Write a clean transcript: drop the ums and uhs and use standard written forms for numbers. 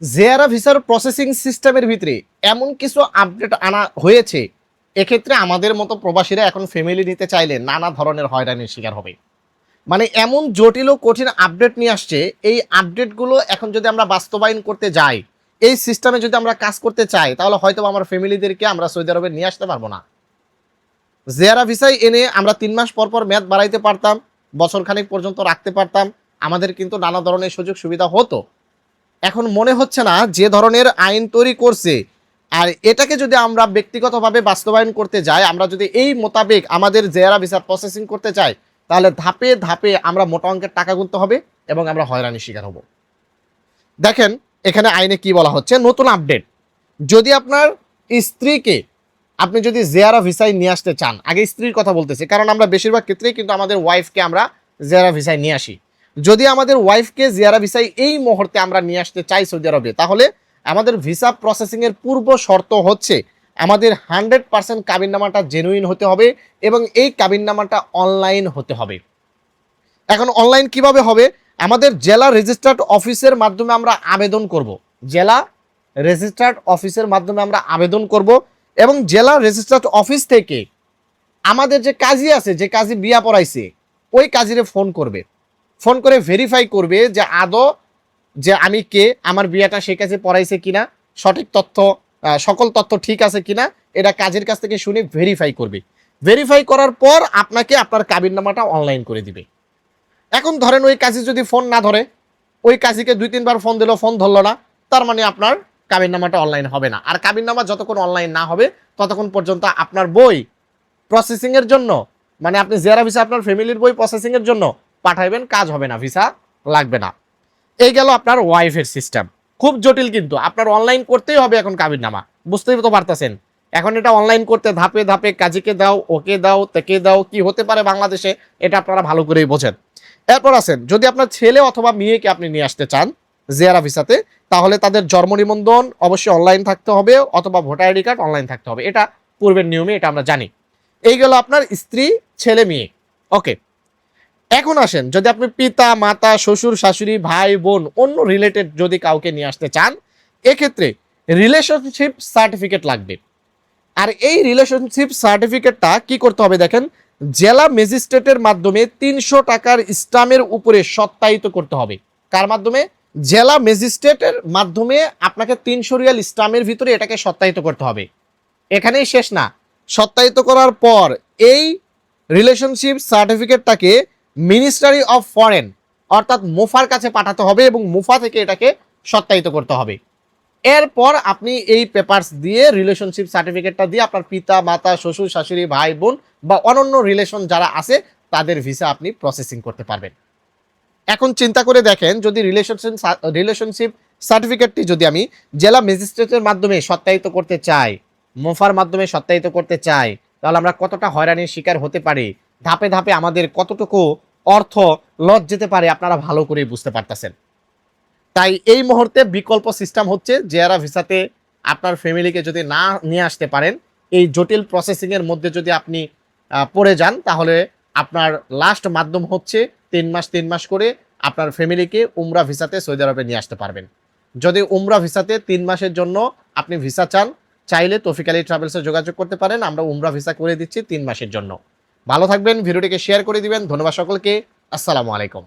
জেয়ারা ভিসার প্রসেসিং সিস্টেমের ভিতরে এমন কিছু আপডেট আনা হয়েছে, এক্ষেত্রে আমাদের মতো প্রবাসীরা এখন ফ্যামিলি নিতে চাইলে নানা ধরনের হয়রানির শিকার হবে। মানে এমন জটিল ও কঠিন আপডেট নিয়ে আসছে, এই আপডেটগুলো এখন যদি আমরা বাস্তবায়ন করতে যাই, এই সিস্টেমে যদি আমরা কাজ করতে চাই, তাহলে হয়তো আমার ফ্যামিলিদেরকে আমরা সৌদি আরবে নিয়ে আসতে পারবো না। জেয়ারা ভিসায় এনে আমরা 3 মাস পর পর মেয়াদ বাড়াইতে পারতাম, বছর খানেক পর্যন্ত রাখতে পারতাম, আমাদের কিন্তু নানা ধরনের সুযোগ সুবিধা হতো। এখন মনে হচ্ছে না যে ধরনের আইন তৈরি করছে, আর এটাকে যদি আমরা ব্যক্তিগতভাবে বাস্তবায়ন করতে যাই, আমরা যদি এই মোতাবেক আমাদের জেয়ারা ভিসা প্রসেসিং করতে চাই, তাহলে ধাপে ধাপে আমরা মোটা অঙ্কের টাকা গুনতে হবে এবং আমরা হয়রানির শিকার হব। দেখেন এখানে আইনে কি বলা হচ্ছে, নতুন আপডেট। যদি আপনার স্ত্রীকে আপনি যদি জেয়ারা ভিসায় নিয়ে আসতে চান, আগে স্ত্রীর কথা বলতেছি, কারণ আমরা বেশিরভাগ ক্ষেত্রেই কিন্তু আমাদের ওয়াইফকে আমরা জেয়ারা ভিসায় নিয়ে আসি। যদি আমাদের ওয়াইফকে জিয়ারা ভিসায় এই মুহূর্তে আমরা নিয়ে আসতে চাই সৌদি আরবে, তাহলে আমাদের ভিসা প্রসেসিংয়ের পূর্ব শর্ত হচ্ছে আমাদের 100% কাবিননামাটা জেনুইন হতে হবে এবং এই কাবিননামাটা অনলাইন হতে হবে। এখন অনলাইন কিভাবে হবে? আমাদের জেলা রেজিস্ট্রার্ড অফিসের মাধ্যমে আমরা আবেদন করব। জেলা রেজিস্ট্রার্ড অফিসের মাধ্যমে আমরা আবেদন করব এবং জেলা রেজিস্ট্রার্ড অফিস থেকে আমাদের যে কাজী আছে, যে কাজী বিয়া পড়াইছে, ওই কাজীরে ফোন করবে। ফোন করে ভেরিফাই করবে যে আদৌ যে আমি কে, আমার বিয়াটা সে কাজে পড়াইছে কিনা, সঠিক তথ্য সকল তথ্য ঠিক আছে কিনা, এটা কাজের কাছ থেকে শুনে ভেরিফাই করবে। ভেরিফাই করার পর আপনাকে আপনার কাবিননামাটা অনলাইন করে দিবে। এখন ধরেন ওই কাজী যদি ফোন না ধরে, ওই কাজীকে 2-3 বার ফোন দিল, ফোন ধরলো না, তার মানে আপনার কাবিননামাটা অনলাইন হবে না। আর কাবিননামা যতক্ষণ অনলাইন না হবে ততক্ষণ পর্যন্ত আপনার বই প্রসেসিংয়ের জন্য, মানে আপনি জেয়ারা ভিসা আপনার ফ্যামিলির বই প্রসেসিংয়ের জন্য পাঠাইবেন, কাজ হবে না, ভিসা লাগবে না। এই গেল আপনার ওয়াইফের সিস্টেম। খুব জটিল, কিন্তু আপনার অনলাইন করতেই হবে এখন কাবিননামা, বুঝতেই তো পারতেছেন। এখন এটা অনলাইন করতে ধাপে ধাপে কাজীকে দাও, ওকে দাও, তেকে দাও, কি হতে পারে বাংলাদেশে এটা আপনারা ভালো করেই বোঝেন। এরপর আছেন, যদি আপনার ছেলে অথবা মেয়েকে আপনি নিয়ে আসতে চান জিয়ারা ভিসাতে, তাহলে তাদের জন্ম নিবন্ধন অবশ্যই অনলাইন থাকতে হবে অথবা ভোটার আইডি কার্ড অনলাইন থাকতে হবে। এটা পূর্বের নিয়মে, এটা আমরা জানি। এই গেল আপনার স্ত্রী, ছেলে, মেয়ে। ওকে, এখন আসেন, যদি আপনি পিতা, মাতা, শ্বশুর, শাশুড়ি, ভাই, বোন, অন্য রিলেটেড যদি কাউকে নিয়ে আসতে চান, এক্ষেত্রে রিলেশনশিপ সার্টিফিকেট লাগবে। আর এই রিলেশনশিপ সার্টিফিকেটটা কি করতে হবে দেখেন, জেলা ম্যাজিস্ট্রেটের মাধ্যমে 300 টাকার স্ট্যাম্পের উপরে সত্যায়িত করতে হবে। কার মাধ্যমে? জেলা ম্যাজিস্ট্রেটের মাধ্যমে আপনাকে 300 রিয়াল স্ট্যাম্পের ভিতরে এটাকে সত্যায়িত করতে হবে। এখানেই শেষ না, সত্যায়িত করার পর এই রিলেশনশিপ সার্টিফিকেটটাকে মিনিস্ট্রি অফ ফরেন অর্থাৎ মুফার কাছে পাঠাতে হবে এবং মুফা থেকে এটাকে সত্যায়িত করতে হবে। এরপর আপনি এই পেপারস দিয়ে, রিলেশনশিপ সার্টিফিকেটটা দিয়ে আপনার পিতা, মাতা, শ্বশুর, শাশুড়ি, ভাই, বোন বা অনন্য রিলেশন যারা আছে তাদের ভিসা আপনি প্রসেসিং করতে পারবেন। এখন চিন্তা করে দেখেন, যদি রিলেশনশিপ সার্টিফিকেটটি যদি আমি জেলা ম্যাজিস্ট্রেটের মাধ্যমে সত্যায়িত করতে চাই, মুফার মাধ্যমে সত্যায়িত করতে চাই, তাহলে আমরা কতটা হয়রানির শিকার হতে পারি, ধাপে ধাপে আমাদের কতটুকু অর্থ লস যেতে পারে, আপনারা ভালো করেই বুঝতে পারতেছেন। তাই এই মুহূর্তে বিকল্প সিস্টেম হচ্ছে, জিয়ারা ভিসাতে আপনার ফ্যামিলিকে যদি না নিয়ে আসতে পারেন, এই জটিল প্রসেসিংয়ের মধ্যে যদি আপনি পড়ে যান, তাহলে আপনার লাস্ট মাধ্যম হচ্ছে 3 মাস করে আপনার ফ্যামিলিকে উমরা ভিসাতে সৌদি আরবে নিয়ে আসতে পারবেন। যদি উমরা ভিসাতে 3 মাসের জন্য আপনি ভিসা চান, চাইলে তৌফিক আলী ট্রাভেলসে যোগাযোগ করতে পারেন, আমরা উমরা ভিসা করে দিচ্ছি 3 মাসের জন্য। ভালো থাকবেন, ভিডিওটিকে শেয়ার করে দিবেন। ধন্যবাদ সকলকে, আসসালামু আলাইকুম।